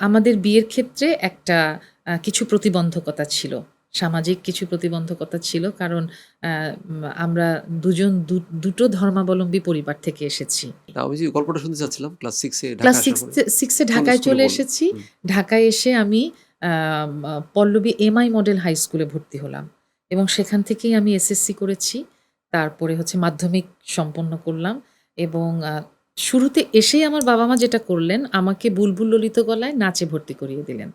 আমাদের বিয়ের ক্ষেত্রে একটা কিছু প্রতিবন্ধকতা ছিল। সামাজিক কিছু প্রতিবন্ধকতা ছিল। কারণ আ আমরা দুজন দুটো ধর্মাবলম্বী পরিবার থেকে এসেছি। না, আমি যে গল্পটা শুনতে চাচ্ছিলাম ক্লাস 6 এ ক্লাস ঢাকা আসার পরে 6 এ কোন ঢাকায় স্কুলে চলে পড়লেন? এসেছি। হুম। ঢাকায় এসে আমি পল্লবী এমআই মডেল হাই স্কুলে ভর্তি হলাম এবং সেখান থেকেই আমি এসএসসি করেছি। তারপরে হচ্ছে মাধ্যমিক সম্পন্ন করলাম এবং শুরুতে এসেই আমার বাবা-মা যেটা করলেন, আমাকে বুলবুল ললিত গলায় নাচে ভর্তি করিয়ে দিলেন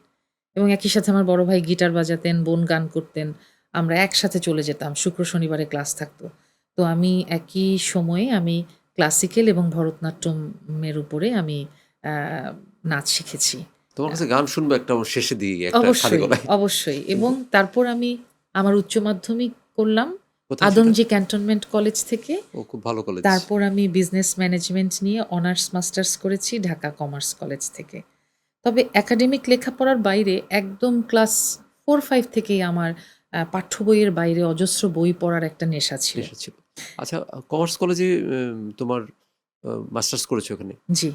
এবং একই সাথে আমার বড় ভাই গিটার বাজাতেন, বোন গান করতেন। আমরা একসাথে চলে যেতাম। শুক্র, শনিবারে ক্লাস থাকতো। তো আমি একই সময়ে আমি ক্লাসিক্যাল এবং ভরতনাট্যমের উপরে আমি আ নাচ শিখেছি। তোমার আ কাছে গান শুনবো একটা শেষে দিই একটা খালি অবশ্যই, গলায়। অবশ্যই এবং কিন্তু তারপর আমি আমার উচ্চ মাধ্যমিক করলাম কোথায় সেটা? আদমজী ক্যান্টনমেন্ট কলেজ থেকে। ও খুব ভালো কলেজ। তারপর আমি বিজনেস ম্যানেজমেন্ট নিয়ে অনার্স মাস্টার্স করেছি ঢাকা কমার্স কলেজ থেকে। তবে একাডেমিক লেখাপড়ার বাইরে একদম ক্লাস 4-5 থেকেই আমার পাঠ্য বইয়ের বাইরে অজস্র বই পড়ার একটা নেশা ছিল। নেশা ছিল। আচ্ছা, কমার্স কলেজে তোমার মাস্টার্স করেছো ওখানে। জি।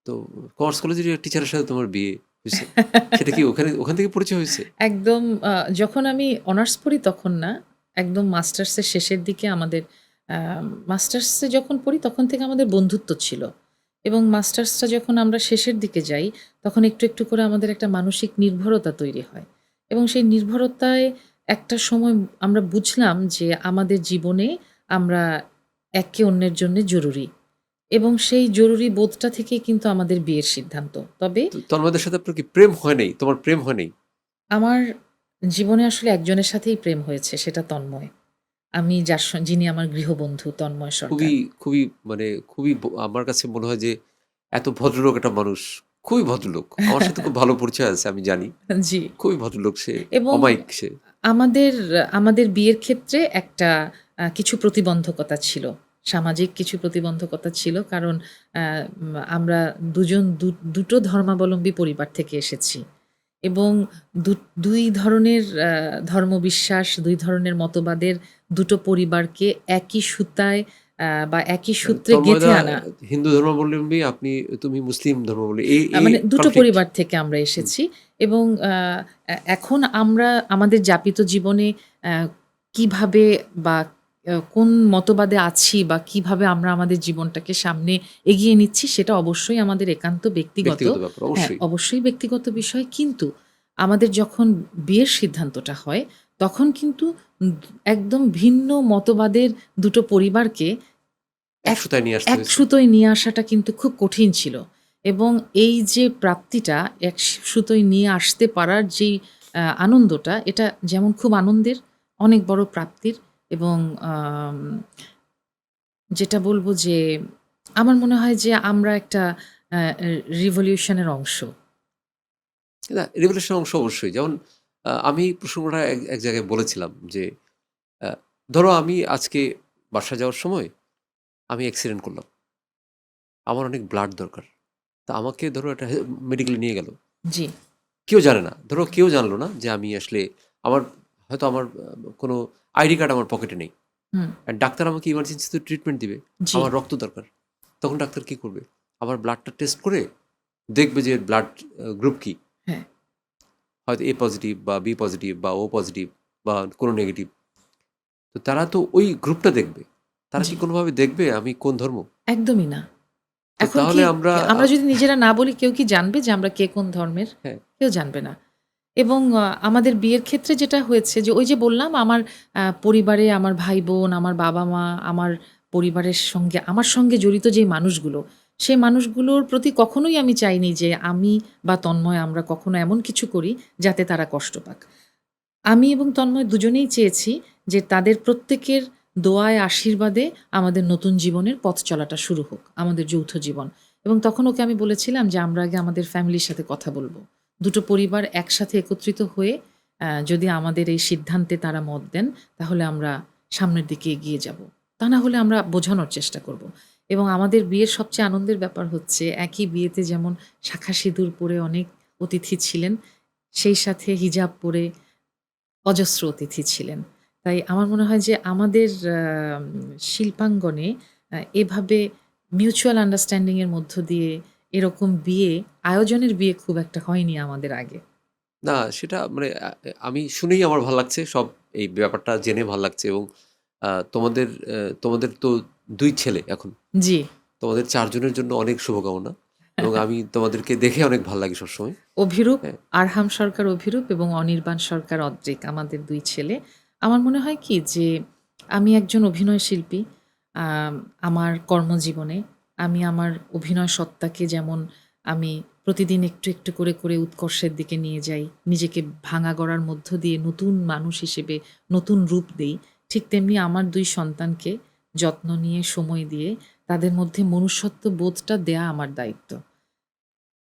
তো কমার্স কলেজের টিচারের সাথে তোমার বিয়ে হইছে। সেটা কি ওখান থেকে পরিচয় হয়েছে? একদম যখন আমি অনার্স পড়ি তখন না, একদম মাস্টার্সের শেষের দিকে আমাদের আ মাস্টার্সে যখন পড়ি তখন থেকে আমাদের বন্ধুত্ব ছিল। এবং মাস্টার্সটা যখন আমরা শেষের দিকে যাই, তখন একটু, একটু করে আমাদের একটা মানসিক নির্ভরতা তৈরি হয়। এবং সেই নির্ভরতায় একটা সময় আমরা বুঝলাম যে আমাদের জীবনে আমরা একে অন্যের জন্যে জরুরি। এবং সেই জরুরি বোধটা থেকেই কিন্তু আমাদের বিয়ের সিদ্ধান্ত। তবে তো তন্ময়দের সাথে আপনার কি প্রেম হয় নাই? তোমার প্রেম হয় নাই? আমার জীবনে আসলে একজনের সাথেই প্রেম হয়েছে, সেটা তন্ময়। আমি যিনি আমার গৃহবন্ধু তন্ময় খুবই, সরকার। খুবই মানে খুবই আমার কাছে মনে হয় যে এত ভদ্রলোক একটা মানুষ। খুবই ভদ্রলোক। আমার সাথে খুব ভালো পরিচয় আছে আমি জানি। জি। খুবই ভদ্রলোক সে। এবং অমায়িক সে। আমাদের আমাদের বিয়ের ক্ষেত্রে একটা কিছু প্রতিবন্ধকতা ছিল। সামাজিক কিছু প্রতিবন্ধকতা ছিল। কারণ আমরা দুজন দুটো ধর্মাবলম্বী পরিবার থেকে এসেছি। এবং ২ ধরনের ধর্মবিশ্বাস, ২ ধরনের মতবাদের দুটো পরিবারকে একই সুতায় বা একই মানে সূত্রে গেঁথে তন্ময়দা আনা। হিন্দু ধর্মাবলম্বী, তুমি মুসলিম ধর্মাবলম্বী। এই মানে দুটো কনফ্লিক্ট। পরিবার থেকে আমরা হুম। এসেছি এবং এখন আমরা আমাদের যাপিত জীবনে আ কিভাবে বা কোন মতবাদে আছি বা কিভাবে আমরা আমাদের জীবনটাকে সামনে এগিয়ে নিচ্ছি সেটা অবশ্যই আমাদের একান্ত ব্যক্তিগত। ব্যক্তিগত ব্যাপার হ্যাঁ, অবশ্যই। অবশ্যই ব্যক্তিগত বিষয়। কিন্তু আমাদের যখন বিয়ের সিদ্ধান্তটা হয় তখন কিন্তু উম একদম ভিন্ন মতবাদের দুটো পরিবারকে এক এক সুতায় নিয়ে আসতে এক হয়েছে। সুতোয় নিয়ে আসাটা কিন্তু খুব কঠিন ছিল এবং এই যে প্রাপ্তিটা এক সুতোয় নিয়ে আসতে পারার যেই আনন্দটা, এটা যেমন খুব আনন্দের, অনেক বড় প্রাপ্তির এবং আম যেটা বলব যে আমার মনে হয় যে আমরা একটা আ এ রিভলিউশন এর অংশ। না, রিভলিউশনের অংশ অবশ্যই। যেমন আমি প্রসঙ্গটা এক জায়গায় বলেছিলাম যে, আ ধরো আমি আজকে বাসায় যাওয়ার সময় আমি অ্যাক্সিডেন্ট করলাম। আমার অনেক ব্লাড দরকার। তা আমাকে ধরো একটা মেডিকেলে নিয়ে গেল। জি, কেউ জানে না। ধরো কেউ জানলো না যে আমি আসলে আমার হয়তো আমার কোনো আইডি কার্ড আমার পকেটে নেই। হুম, ডাক্তার আমাকে ইমার্জেন্সিতে ট্রিটমেন্ট দিবে। জি, আমার রক্ত দরকার। তখন ডাক্তার কি করবে? আমার ব্লাডটা টেস্ট করে দেখবে যে ব্লাড গ্রুপ কি? হ্যাঁ, হয়তো A পজিটিভ বা B পজিটিভ বা O পজিটিভ বা কোনো নেগেটিভ। তো তারা তো ওই গ্রুপটা দেখবে। তারা জি, কি কোনোভাবে দেখবে আমি কোন ধর্ম? একদমই না। তো এখন কি তাহলে আমরা আমরা যদি নিজেরা না বলি কেউ কি জানবে যে আমরা কে কোন ধর্মের? হ্যাঁ, কেউ জানবে না। এবং আমাদের বিয়ের ক্ষেত্রে যেটা হয়েছে যে ওই যে বললাম আমার পরিবারে আমার ভাই-বোন, আমার বাবা-মা, আমার পরিবারের সঙ্গে আমার সঙ্গে জড়িত যেই মানুষগুলো, সেই মানুষগুলোর প্রতি কখনোই আমি চাইনি যে আমি বা তন্ময় আমরা কখনো এমন কিছু করি যাতে তারা কষ্ট পাক। আমি এবং তন্ময় দুজনেই চেয়েছি যে তাদের প্রত্যেকের দোয়ায় আশীর্বাদে আমাদের নতুন জীবনের পথ চলাটা শুরু হোক, আমাদের যৌথ জীবন। এবং তখন ওকে আমি বলেছিলাম যে আমরা আগে আমাদের ফ্যামিলির সাথে কথা বলব। দুটো পরিবার একসাথে একত্রিত হয়ে যদি আমাদের এই সিদ্ধান্তে তারা মত দেন, তাহলে আমরা সামনের দিকে এগিয়ে যাব। তা না হলে আমরা বোঝানোর চেষ্টা করব। এবং আমাদের বিয়ের সবচেয়ে আনন্দের ব্যাপার হচ্ছে একই বিয়েতে যেমন শাঁখা সিঁদুর পরে অনেক অতিথি ছিলেন, সেই সাথে হিজাব পরে অজস্র অতিথি ছিলেন। তাই আমার মনে হয় যে আমাদের শিল্পাঙ্গনে এভাবে মিউচুয়াল আন্ডারস্ট্যান্ডিং এর মধ্য দিয়ে এরকম বিয়ে, আয়োজনের বিয়ে খুব একটা হয়নি আমাদের আগে। না সেটা মানে আমি শুনেই আমার ভাল লাগছে। সব এই ব্যাপারটা জেনে ভাল লাগছে এবং তোমাদের তো ২ ছেলে এখন। জি। তোমাদের ৪ জনের জন্য অনেক শুভকামনা এবং আমি তোমাদেরকে দেখে অনেক ভাল লাগে সবসময়। অভিরূপ, হ্যাঁ, আরহাম সরকার অভিরূপ এবং অনির্বাণ সরকার অদ্রিক আমাদের ২ ছেলে। আমার মনে হয় কি যে আমি একজন অভিনয় শিল্পী। আম আমার কর্মজীবনে আমি আমার অভিনয় সত্তাকে যেমন আমি প্রতিদিন একটু, একটু করে উৎকর্ষের দিকে নিয়ে যাই। নিজেকে ভাঙা গড়ার মধ্য দিয়ে নতুন মানুষ হিসেবে নতুন রূপ দেই। ঠিক তেমনি আমার ২ সন্তানকে যত্ন নিয়ে, সময় দিয়ে তাদের মধ্যে মনুষ্যত্ব বোধটা দেয়া আমার দায়িত্ব।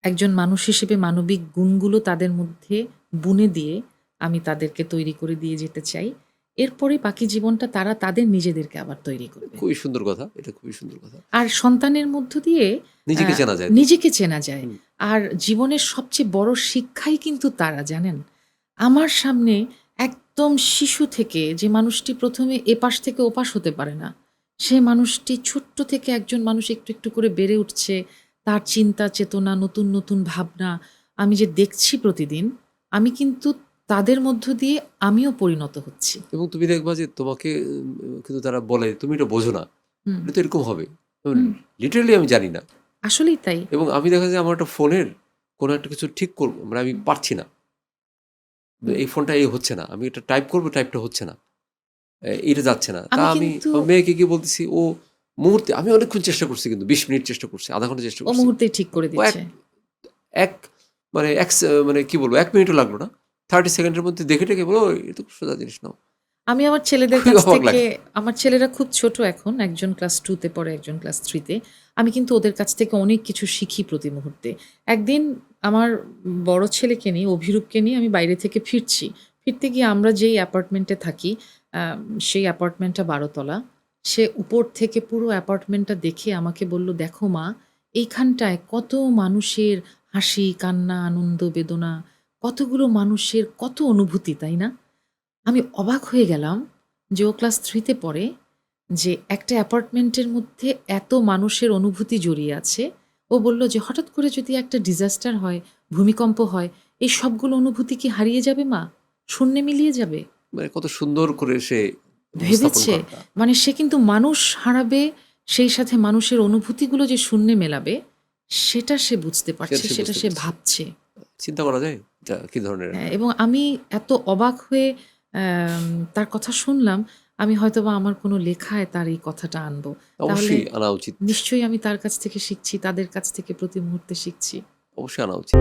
একজন মানুষ হিসেবে মানবিক গুণগুলো তাদের মধ্যে বুনে দিয়ে আমি তাদেরকে তৈরি করে দিয়ে যেতে চাই। এরপরে বাকি জীবনটা তারা তাদের নিজেদেরকে আবার তৈরি করবে। খুবই সুন্দর কথা। এটা খুবই সুন্দর কথা। আর সন্তানের মধ্য দিয়ে আ নিজেকে চেনা যায় তো। নিজেকে চেনা যায়। হুম। আর জীবনের সবচেয়ে বড় শিক্ষাই কিন্তু তারা, জানেন? আমার সামনে একদম শিশু থেকে যে মানুষটি ১ম এ এপাশ থেকে ওপাশ হতে পারে না, সে মানুষটি ছোট্ট থেকে একজন মানুষ একটু, একটু করে বেড়ে উঠছে। তার চিন্তা চেতনা, নতুন, নতুন ভাবনা আমি যে দেখছি প্রতিদিন, আমি কিন্তু তাদের মধ্য দিয়ে আমিও পরিণত হচ্ছি। এবং তুমি দেখবা যে তোমাকে কিন্তু তারা বলে, "তুমি এটা বোঝো না। হুম, এটা তো এরকম হবে।" হুম। লিটারেলি আমি জানি না। আসলেই তাই। এবং আমি দেখা যায় আমার একটা ফোনের কোনো একটা কিছু ঠিক করব। মানে আমি পারছি না। হুম। এই ফোনটা হচ্ছে না। আমি এটা টাইপ করব, টাইপটা হচ্ছে না। এটা যাচ্ছে না। তা আমি আমি কিন্তু আমার মেয়েকে গিয়ে বলতেছি, ও মুহূর্তে আমি অনেকক্ষণ চেষ্টা করছি কিন্তু ২০ মিনিট চেষ্টা করছি, ০.৫ ঘন্টা চেষ্টা ও করছি। মুহূর্তেই ঠিক করে ও দিচ্ছে। এক মানে মানে কি বলবো ১ মিনিটও লাগলো না। ৩০ সেকেন্ডের মধ্যে দেখে টেখে বলল, "ও এটা তো সোজা জিনিস নাও।" আমি আমার ছেলেদের খুবই কাছ অবাক থেকে, লাগে। আমার ছেলেরা খুব ছোট এখন। একজন ক্লাস 2 তে পড়ে, একজন ক্লাস 3 তে। আমি কিন্তু ওদের কাছ থেকে অনেক কিছু শিখি প্রতি মুহূর্তে। একদিন আমার বড় ছেলেকে নিয়ে, অভিরূপকে নিয়ে আমি বাইরে থেকে ফিরছি। ফিরতে গিয়ে আমরা যেই অ্যাপার্টমেন্টে থাকি, আ সেই অ্যাপার্টমেন্টটা ১২ তলা। সে উপর থেকে পুরো অ্যাপার্টমেন্টটা দেখে আমাকে বলল, "দেখো মা, এইখানটায় কত মানুষের হাসি, কান্না, আনন্দ, বেদনা, কতগুলো মানুষের কত অনুভূতি, তাই না?" আমি অবাক হয়ে গেলাম যে ও ক্লাস 3 তে পড়ে, যে একটা অ্যাপার্টমেন্টের মধ্যে এত মানুষের অনুভূতি জড়িয়ে আছে। ও বলল যে, "হঠাৎ করে যদি একটা ডিজাস্টার হয়, ভূমিকম্প হয়, এই সবগুলো অনুভূতি কি হারিয়ে যাবে মা? শূন্যে মিলিয়ে যাবে?" মানে কত সুন্দর করে সে উপস্থাপন ভেবেছে, করাটা। মানে সে কিন্তু মানুষ হারাবে, সেই সাথে মানুষের অনুভূতিগুলো যে শূন্যে মেলাবে, সেটা সে বুঝতে পারছে, সে সেটা বুঝতে সে পেরেছে। ভাবছে। চিন্তা করা যায় এটা কি ধরনের হ্যাঁ, একটা এবং আমি এত অবাক হয়ে অ্যাম তার কথা শুনলাম, আমি হয়তোবা আমার কোনো লেখায় তার এই কথাটা আনবো। তাহলে অবশ্যই আনা উচিত। নিশ্চয়ই আমি তার কাছ থেকে শিখছি, তাদের কাছ থেকে প্রতি মুহূর্তে শিখছি। অবশ্যই আনা উচিত।